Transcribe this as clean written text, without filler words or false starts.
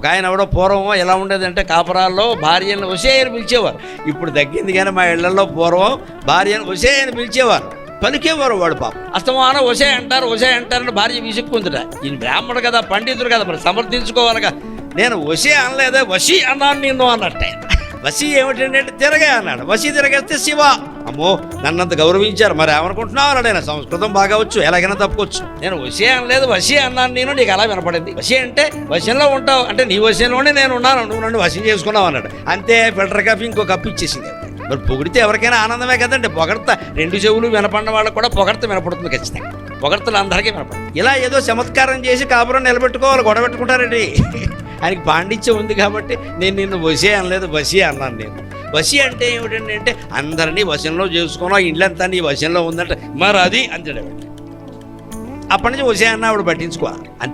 ఒక ఆయన ఎవడో పూర్వం ఎలా ఉండేదంటే కాపురాల్లో భార్యను వసే అని పిలిచేవారు. ఇప్పుడు తగ్గింది కానీ మా ఇళ్లలో పూర్వం భార్యను వసే అని పిలిచేవారు, పలికేవారు. వాడు పాపం అస్తమానం వసే అంటారని భార్య విసుక్కుందిట. ఈయన బ్రాహ్మణుడు కదా, పండితుడు కదా, మరి సమర్థించుకోవాలిగా. నేను వసే అనలేదా, వసి అన్నాను నిన్ను అన్నట్టే. వసి ఏమిటంటే తిరగే అన్నాడు. వసి తిరగేస్తే శివ. అమ్మో, నన్నంత గౌరవించారు, మరి ఏమనుకుంటున్నావు అన్నాడు ఆయన. సంస్కృతం బాగా వచ్చు, ఎలాగైనా తప్పుకోవచ్చు. నేను వసి అనలేదు, వసి అన్నాను నేను, నీకు అలా వినపడింది. వసి అంటే వశంలో ఉంటావు అంటే నీ వశంలోనే నేను ఉన్నాను, నువ్వు నన్ను వశం చేసుకున్నావు అన్నాడు. అంతే, ఫిల్టర్ కాఫీ ఇంకో కప్పు ఇచ్చేసింది. మరి పొగిడితే ఎవరికైనా ఆనందమే కదండి. పొగడత రెండు చెవులు వినపడిన వాళ్ళకు కూడా పొగడత వినపడుతుంది ఖచ్చితంగా. పొగడతలు అందరికీ వినపడుతుంది. ఇలా ఏదో చమత్కారం చేసి కాపురం నిలబెట్టుకోవాలి, గొడవెట్టుకుంటారండి. ఆయనకి పాండిత్యం ఉంది కాబట్టి నేను నిన్ను వసే అనలేదు, వసి అన్నాను నేను. వసి అంటే ఏమిటండి అంటే అందరినీ వశంలో చేసుకున్నావు, ఇండ్లంతా నీ వశంలో ఉందంటే మరి అది అంతే. అప్పటి నుంచి వసే అన్న ఆవిడ పట్టించుకోవాలి అంతే.